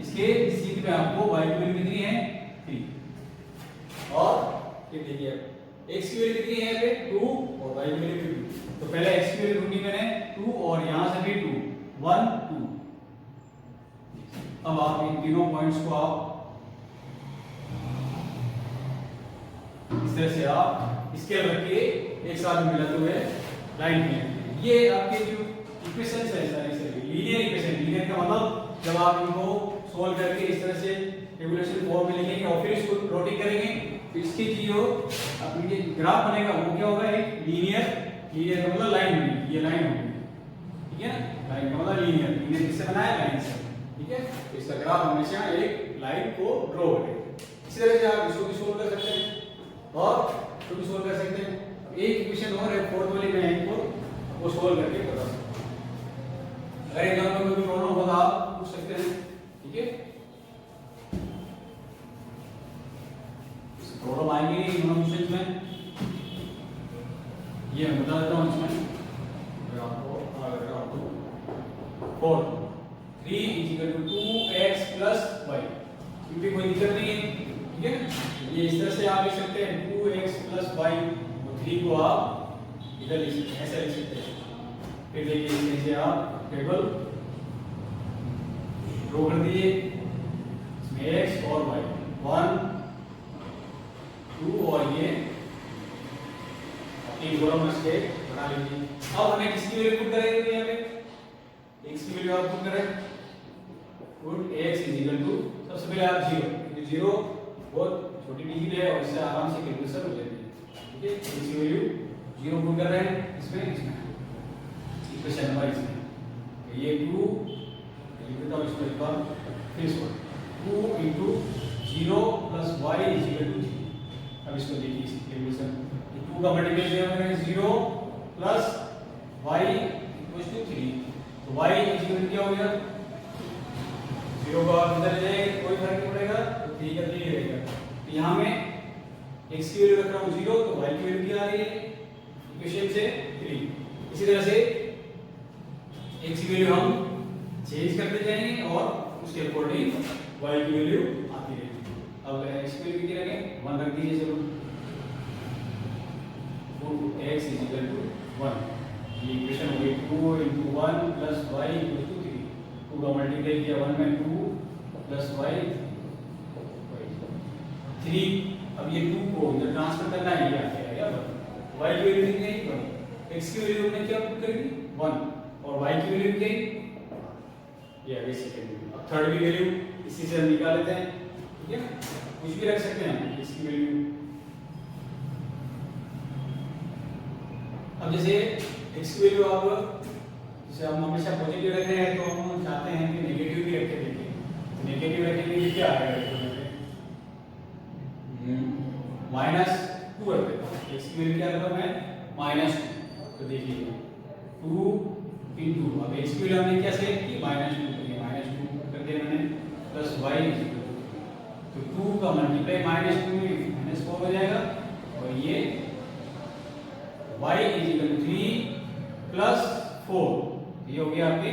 इसके सीध में आपको y की वैल्यू कितनी है 3, और ये देखिए x की वैल्यू कितनी है यहाँ पे 2, और y की वैल्यू 2। तो पहले x की वैल्यू ढूंढी मैंने 2, और यहां से भी 2, 1 2। अब आप इन तीनों पॉइंट्स को आप इस तरह से आप स्केल रख के एक साथ मिलाते हुए लाइन में, ये आपके जो इक्वेशंस है सारी लीनियर इक्वेशन। लीनियर का मतलब जब आप इनको सोल्व करके इस तरह से रेगुलेशन फॉर्म में लिखेंगे और फिर इसको प्लॉटिंग करेंगे, तो इसकी जो अपनी ग्राफ बनेगा वो क्या होगा, एक लीनियर। लीनियर का मतलब लाइन बनेगी, ये लाइन होगी, ठीक है ना। लाइन का मतलब लीनियर, लीनियर किससे बना है, लाइन से, ठीक है। तो इसका ग्राफ हमेशा एक लाइन को ड्रॉ करेगा। इसी तरह से आप इसको भी सोल्व कर सकते हैं और इसको भी सोल्व कर सकते हैं। एक इक्वेशन और है फोर्थ वाली, मैं इनको वो सोल्व करके बता सकता हूं। अगर एग्जाम में कोई प्रॉब्लम होगा आप पूछ सकते हैं, ठीक है। प्रॉब्लम आएंगे नहीं दोनों क्वेश्चन में, ये मैं बता देता हूँ इसमें। अगर आपको अगर आपको 4 3 = 2x + y, क्योंकि कोई दिक्कत नहीं है, ठीक है। ये इस तरह से आप लिख सकते हैं 2x + y, और 3 को आप इधर लिख सकते हैं, ऐसे लिख सकते हैं। फिर देखिए इस तरह से आप टेबल ड्रॉ कर दीजिए, इसमें x और y 1 2, और ये तीन कॉलम इसके बना लीजिए। अब हमें किसकी वैल्यू पुट करेंगे यहाँ पे, x की वैल्यू आप पुट करें, पुट x = सबसे पहले आप 0, क्योंकि 0 बहुत छोटी डिजिट है और इससे आराम से कैलकुलेशन हो जाती है, ठीक है। x की वैल्यू 0 पुट कर रहे हैं इसमें इक्वेशन नंबर इसमें, तो ये 2 लिख देता हूँ इसको एक बार फिर से 2 into 0 plus y is equal to 0। अब इसको देखिए इस इक्वेशन 2 का मल्टीप्लिकेशन है 0 plus y equals to 3, तो y is equal to क्या हो गया 0 का अंदर जाएगा कोई फर्क नहीं पड़ेगा, तो 3 का 3 रहेगा। तो यहाँ मैं x की वैल्यू रख रहा हूँ 0, तो y की वैल्यू क्या आ रही है इक्वेशन से 3। इसी तरह से x की वैल्यू हम चेंज करते जाएंगे और उसके अकॉर्डिंग y की वैल्यू आती रहेगी। अब x की वैल्यू कितनी रखें 1 रख दीजिए चलो, तो x is equal to 1। ये इक्वेशन हो गई 2 into 1 plus y equals to 3। 2 का मल्टीप्लाई किया 1 में 2 plus y 3। अब ये 2 को इधर ट्रांसफर करना है, ये आ गया y की वैल्यू कितनी है 1, x की वैल्यू हमने क्या पुट कर दी 1 और y की वैल्यू क्या है ये अभी सेकंड वैल्यू। अब थर्ड की वैल्यू इसी से हम निकाल लेते हैं, ठीक है कुछ भी रख सकते हैं इसकी वैल्यू। अब जैसे x की वैल्यू आप जैसे हम हमेशा पॉजिटिव रख रहे हैं तो हम चाहते हैं कि नेगेटिव भी रख के देखें, तो नेगेटिव रखेंगे तो क्या आएगा -2 रख देता हूं, x की वैल्यू क्या रखा मैं -2। तो देखिए 2 into अब x की वैल्यू हमने क्या सेट की -2 कर दिया मैंने प्लस y तो 2 का मल्टीप्लाई -2 में -4 हो जाएगा और ये y is equal to 3 plus 4, ये हो गया आपके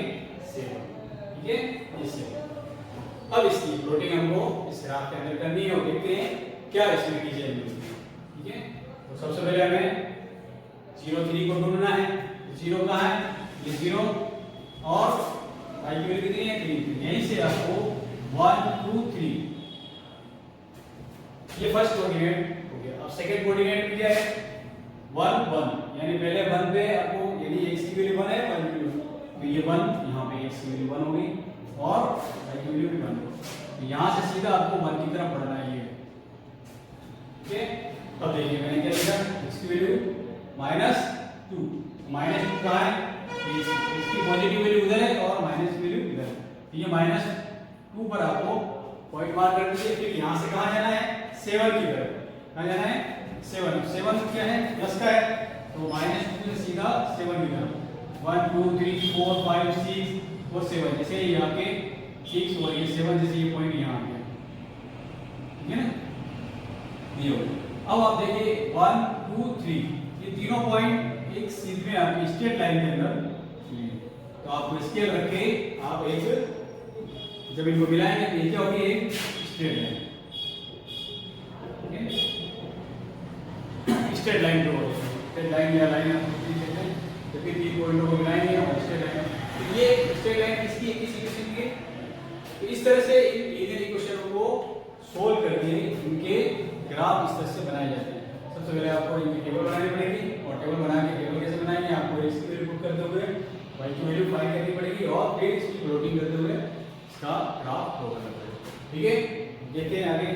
7, ठीक है ये 7। अब इसकी प्लॉटिंग हमको इस ग्राफ के अंदर करनी है और देखते हैं क्या इसमें की जाएगी, ठीक है। तो सबसे पहले हमें 0 3 को ढूंढना है, 0 कहाँ है ये 0 और y की वैल्यू कितनी है 3, यहीं से आपको 1 2 3 ये फर्स्ट कोऑर्डिनेट हो गया। अब सेकंड कोऑर्डिनेट क्या है 1 1, यानी पहले 1 पे आपको यदि x की वैल्यू 1 है y की वैल्यू तो ये 1 यहाँ पे x की वैल्यू 1 होगी और y की वैल्यू भी 1 होगी, तो यहाँ से सीधा आपको 1 की तरफ बढ़ना है ये, ठीक है। अब देखिए मैंने क्या लिखा x की वैल्यू -2, -2 कहाँ है इसकी पॉजिटिव वैल्यू उधर है और माइनस वैल्यू इधर है, तो ये -2 पर आपको पॉइंट मार्क कर दीजिए। फिर यहाँ से कहाँ जाना है 7 की तरफ, कहाँ जाना है 7 क्या है 10 का है, तो -2 से सीधा 7 की तरफ 1 2 3 4 5 6 और 7, जैसे यहाँ के 6 और ये 7 जैसे ये पॉइंट यहाँ आ गया, ठीक है ना ये हो। अब आप देखिए 1 2 3 ये तीनों पॉइंट एक सीध में आपकी स्ट्रेट लाइन के अंदर, तो आप स्केल रख के आप एक जब इनको मिलाएंगे तो ये क्या होगी एक स्ट्रेट लाइन, ठीक है स्ट्रेट लाइन जो होगी स्ट्रेट लाइन या लाइन आप कुछ भी कहते हैं, जब भी 3 पॉइंटों को मिलाएंगे और स्ट्रेट लाइन, तो ये स्ट्रेट लाइन किसकी है किस इक्वेशन की है। तो इस तरह से इन लीनियर इक्वेशनों को सोल्व करके इनके ग्राफ इस तरह से बनाए जाते हैं। सबसे पहले आपको इनकी टेबल बनानी पड़ेगी और टेबल बना के टेबल कैसे बनाएंगे आपको x की वैल्यू पुट करते हुए y की वैल्यू फाइंड करनी पड़ेगी और फिर इसकी प्लॉटिंग करते हुए इसका ग्राफ ड्रॉ करना पड़ेगा, ठीक है। देखते हैं आगे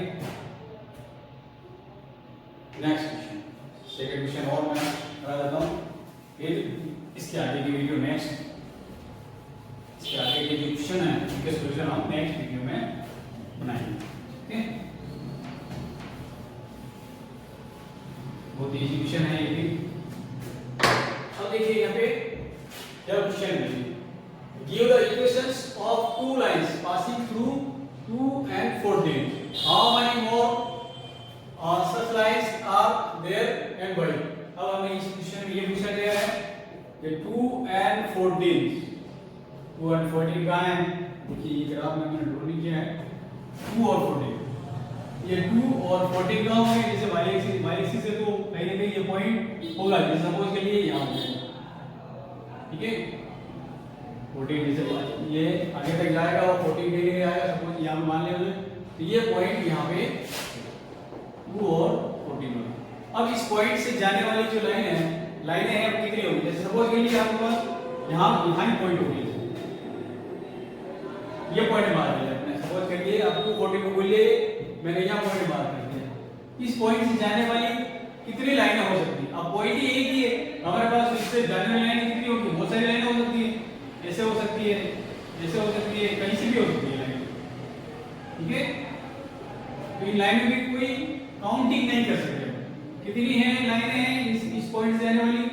नेक्स्ट क्वेश्चन, सेकंड क्वेश्चन और मैं करा देता हूं, फिर इसके आगे की वीडियो नेक्स्ट इसके आगे के जो क्वेश्चन है उनके सॉल्यूशन हम नेक्स्ट वीडियो में बनाएंगे, ठीक है। बहुत इजी क्वेश्चन है ये भी। अब देखिए यहाँ पे क्या क्वेश्चन है, give the equations of two lines passing through 2 and 14, how many more such lines are there and why. अब हमें इस क्वेश्चन में ये पूछा गया है कि 2 and 14 कहाँ है, देखिए ये ग्राफ में मैंने ड्रॉ किया है 2 और 14, ये 2 और 14 कहाँ होंगे, जैसे y एक्सिस से तो कहीं ना कहीं ये पॉइंट होगा, जैसे सपोज के लिए यहाँ पे, ठीक है 14 जैसे ये आगे तक जाएगा और 14 के लिए आएगा, सपोज यहाँ मान लेंगे तो ये पॉइंट यहाँ पे 2 और 14 होगा। अब इस पॉइंट से जाने वाली जो लाइनें हैं अब कितनी होगी, जैसे सपोज के लिए आपके पास यहाँ पॉइंट होगी, ये पॉइंट मार दिया आपने, सपोज करिए आप 240 को बोलिए मैंने यहाँ पॉइंट मार कर दिया, इस पॉइंट से जाने वाली कितनी लाइनें हो सकती है। अब पॉइंट ही एक ही है, हमारे पास इससे जाने वाली लाइन कितनी होगी, बहुत सारी लाइनें हो सकती है, ऐसे हो सकती है जैसे हो सकती है, कहीं से भी हो सकती है लाइन, ठीक है। तो इन लाइनों की कोई काउंटिंग नहीं कर सकते, कितनी है लाइनें हैं इस पॉइंट से जाने वाली,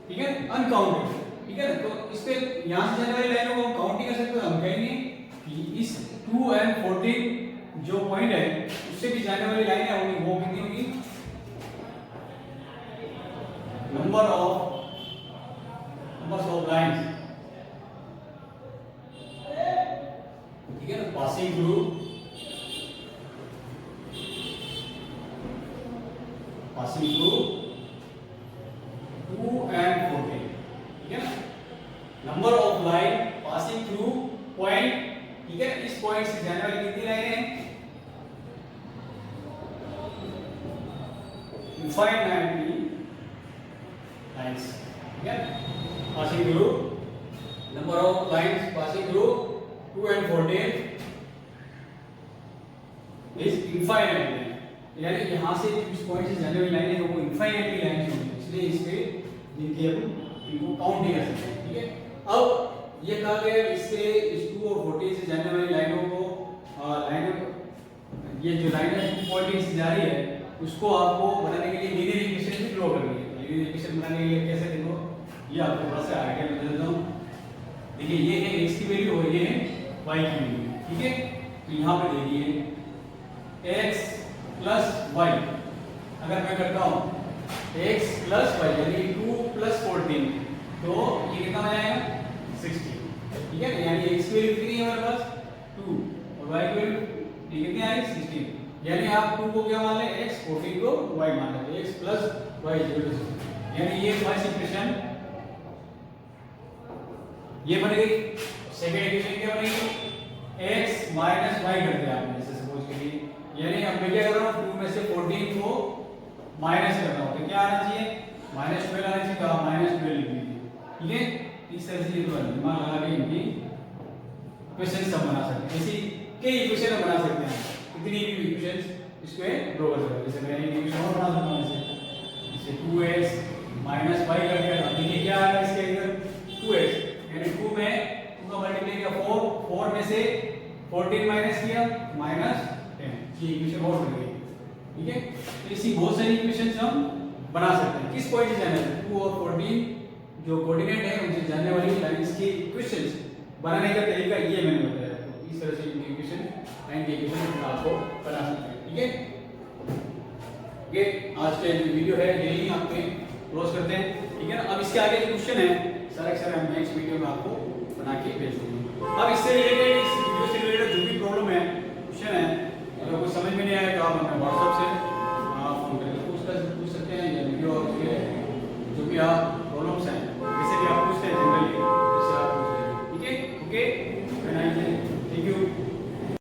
ठीक है, अनकाउंटेड, ठीक है। तो इस पे यहां से जाने वाली लाइनों को हम काउंट नहीं कर सकते, हम कहेंगे कि इस 2 and 14 जो पॉइंट है उससे भी जाने वाली लाइनें होंगी, वो कितनी होगी, नंबर्स ऑफ लाइंस, ठीक है ना, पासिंग थ्रू 2 and 14, ठीक है ना, number of line passing through point, ठीक है। इस पॉइंट से जाने वाली कितनी लाइनें हैं, इनफाइनाइटली लाइंस, ठीक है, passing through number of lines passing through 2 and 14 is infinite, यानी यहां से इस पॉइंट से जाने वाली लाइनें हैं वो इनफाइनाइटली लाइंस होंगी, इसलिए इस पे जिनके हम इनको काउंट नहीं कर सकते, ठीक है। अब ये कहा गया इससे इस 2 और 14 से जाने वाली लाइनों को ये जो लाइन है 2.8 से जा रही है उसको आपको बनाने के लिए लीनियर इक्वेशन भी ड्रॉ करनी है। लीनियर इक्वेशन बनाने के लिए कैसे देखो, ये आपको थोड़ा सा आइडिया बता देता हूं। देखिए ये है x की वैल्यू और ये है y की वैल्यू, ठीक है। तो यहां पे देखिए x प्लस y, अगर मैं करता हूं x प्लस y यानी 2 प्लस 14, तो ये कितना आ जाएगा 60, ठीक है। यानी x की वैल्यू कितनी है हमारे पास 2 और y की वैल्यू कितनी आ रही 16, यानी आप 2 को क्या मान लें x, 14 को y मान लें, x plus y equal to 60, यानी ये फर्स्ट इक्वेशन ये बन गई। सेकंड इक्वेशन क्या बनेगी x माइनस y कर दिया आपने जैसे सपोज करिए, यानी अब मैं क्या कर रहा हूं 2 में से 14 को माइनस कर रहा हूं, तो क्या आना चाहिए -12 आना चाहिए, कहा -12 लिख दीजिए, ठीक है। इस तरह से ये दिमाग लगा के इनकी इक्वेशन सब बना सकते हैं, ऐसी कई इक्वेशन बना सकते हैं, इतनी भी इक्वेशन इसको ड्रॉ कर सकते हैं। जैसे मैं एक इक्वेशन और बना सकता हूं, जैसे 2x माइनस y कर दिया, अब देखिए क्या आएगा इसके अंदर 2x, यानी 2 में 2 का मल्टीप्लाई किया 4 में से 14 माइनस किया -10, ये इक्वेशन और बन गई, ठीक है। तो इसी बहुत सारी इक्वेशंस हम बना सकते हैं। किस पॉइंट से जाना है 2 और 14 जो कोऑर्डिनेट है उनसे जाने वाली लाइंस की इक्वेशंस बनाने का तरीका ये मैंने बताया, तो इस तरह से इक्वेशन लाइन की इक्वेशन आपको बना सकते हैं, ठीक है। ये आज के जो वीडियो है यही हम पे क्लोज करते हैं, ठीक है ना। अब इसके आगे जो क्वेश्चन है सारे हम नेक्स्ट वीडियो में आपको बना के भेज देंगे।